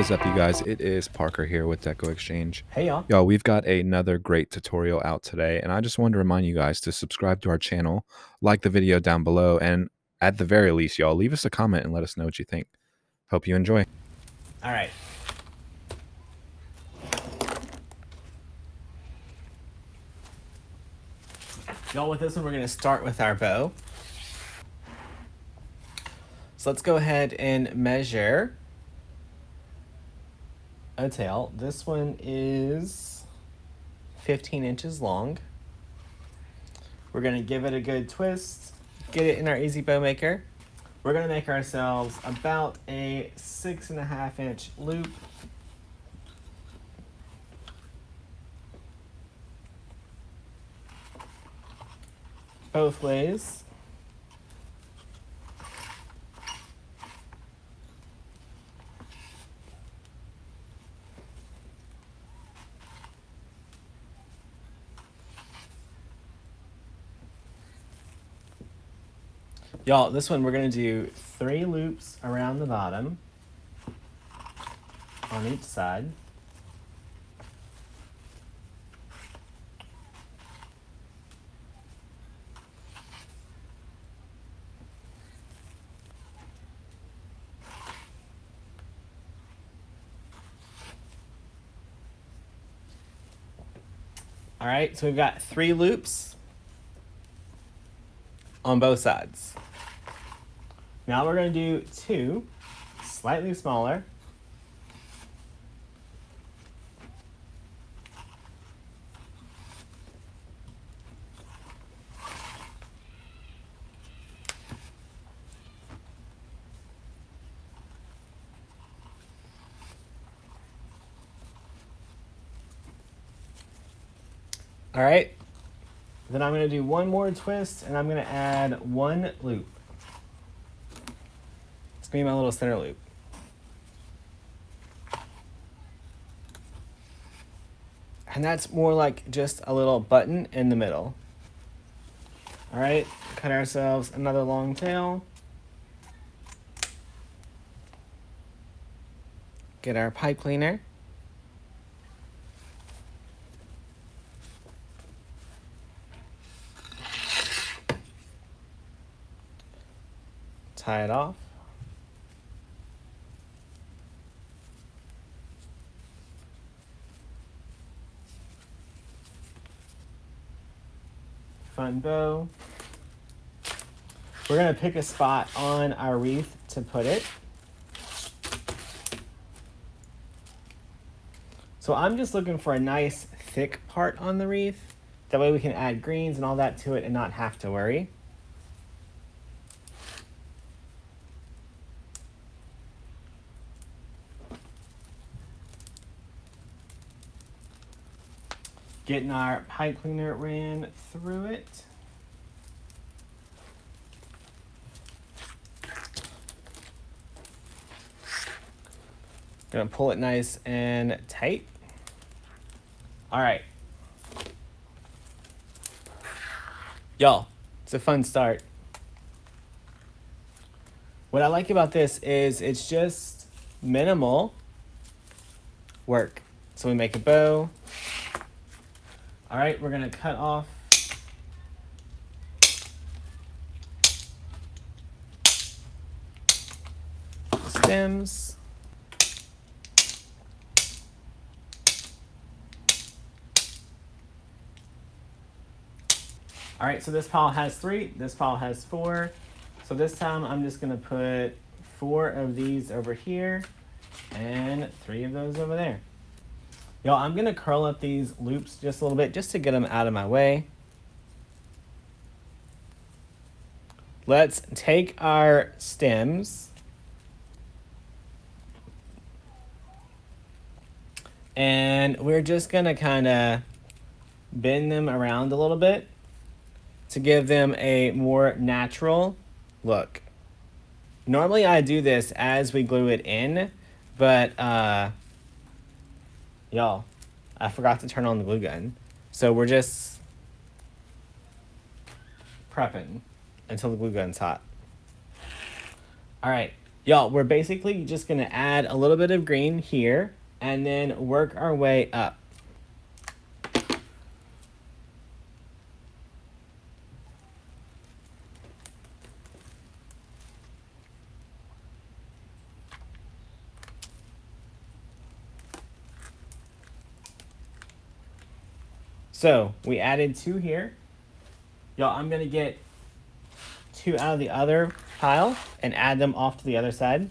is up, you guys? It is Parker here with Deco Exchange. Hey y'all. Y'all, we've got another great tutorial out today, and I just wanted to remind you guys to subscribe to our channel, like the video down below, and at the very least, y'all, leave us a comment and let us know what you think. Hope you enjoy. All right. Y'all, with this one, we're going to start with our bow. So let's go ahead and measure a tail. This one is 15 inches long. We're going to give it a good twist, get it in our easy bow maker. We're going to make ourselves about a 6.5 inch loop. Both ways. Y'all, this one we're going to do 3 loops around the bottom on each side. All right, so we've got 3 loops on both sides. Now we're going to do 2, slightly smaller. All right, then I'm going to do one more twist, and I'm going to add 1 loop. It's going to be my little center loop. And that's more like just a little button in the middle. All right, cut ourselves another long tail. Get our pipe cleaner. Tie it off. Fun bow. We're going to pick a spot on our wreath to put it. So I'm just looking for a nice thick part on the wreath. That way we can add greens and all that to it and not have to worry. Getting our pipe cleaner ran through it. Gonna pull it nice and tight. All right. Y'all, it's a fun start. What I like about this is it's just minimal work. So we make a bow. All right, we're gonna cut off stems. All right, so this pile has 3, this pile has 4. So this time I'm just gonna put 4 of these over here and 3 of those over there. Y'all, I'm gonna curl up these loops just a little bit just to get them out of my way. Let's take our stems and we're just gonna kind of bend them around a little bit to give them a more natural look. Normally I do this as we glue it in, but y'all, I forgot to turn on the glue gun. So we're just prepping until the glue gun's hot. All right, Y'all, we're basically just gonna add a little bit of green here and then work our way up. So we added 2 here. Y'all, I'm gonna get 2 out of the other pile and add them off to the other side.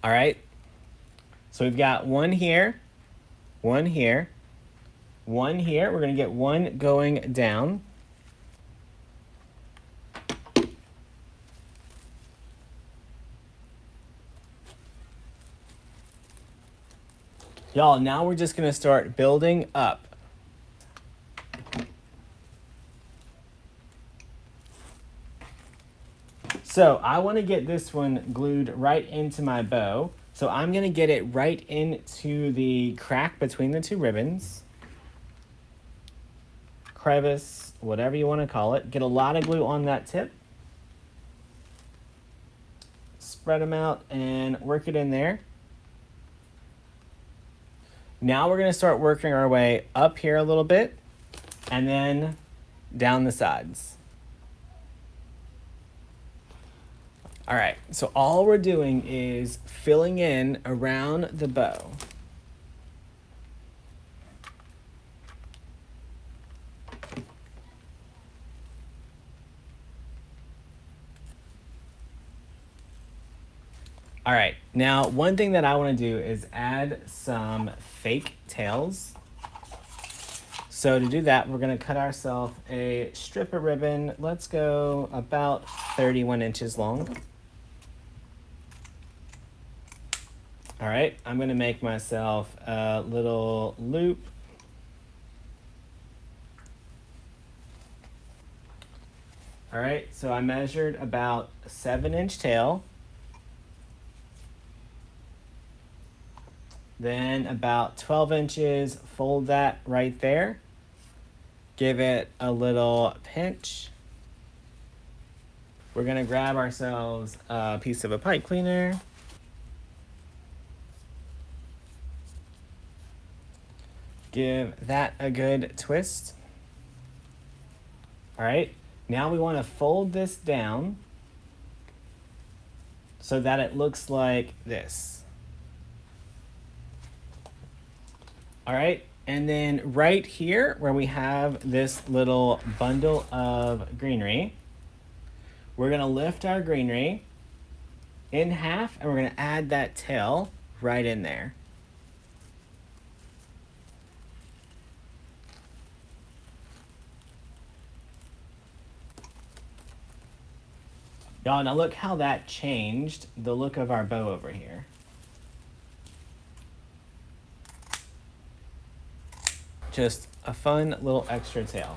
All right. So we've got 1 here, 1 here, 1 here. We're gonna get 1 going down. Y'all, now we're just gonna start building up. So I wanna get this one glued right into my bow. So I'm gonna get it right into the crack between the 2 ribbons. Crevice, whatever you wanna call it. Get a lot of glue on that tip. Spread them out and work it in there. Now we're gonna start working our way up here a little bit and then down the sides. All right, so all we're doing is filling in around the bow. All right, now one thing that I want to do is add some fake tails. So to do that, we're going to cut ourselves a strip of ribbon. Let's go about 31 inches long. All right, I'm going to make myself a little loop. All right, so I measured about a 7-inch tail. Then about 12 inches, fold that right there. Give it a little pinch. We're gonna grab ourselves a piece of a pipe cleaner. Give that a good twist. All right, now we wanna fold this down so that it looks like this. All right, and then right here where we have this little bundle of greenery, we're gonna lift our greenery in half and we're gonna add that tail right in there. Y'all, now look how that changed the look of our bow over here. Just a fun little extra tail.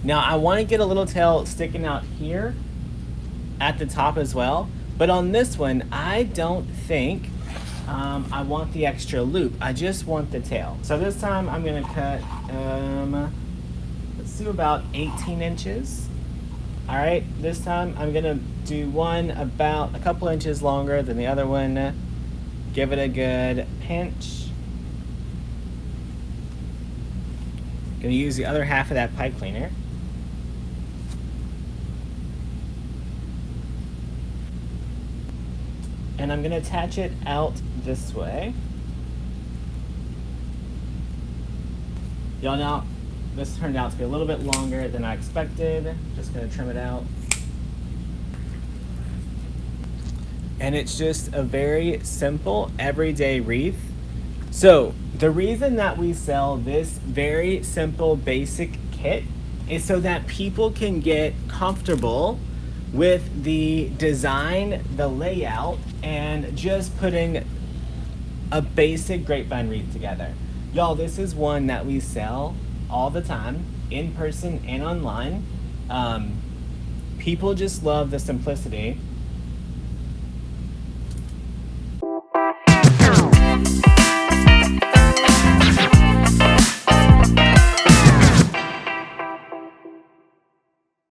Now I want to get a little tail sticking out here at the top as well, but on this one, I don't think I want the extra loop. I just want the tail. So this time I'm gonna cut, let's do about 18 inches. All right, this time I'm gonna do one about a couple inches longer than the other one. Give it a good pinch. Gonna use the other half of that pipe cleaner. And I'm gonna attach it out this way. Y'all know, this turned out to be a little bit longer than I expected. Just gonna trim it out. And it's just a very simple everyday wreath. So the reason that we sell this very simple basic kit is so that people can get comfortable with the design, the layout, and just putting a basic grapevine wreath together. Y'all, this is one that we sell all the time, in person and online. People just love the simplicity.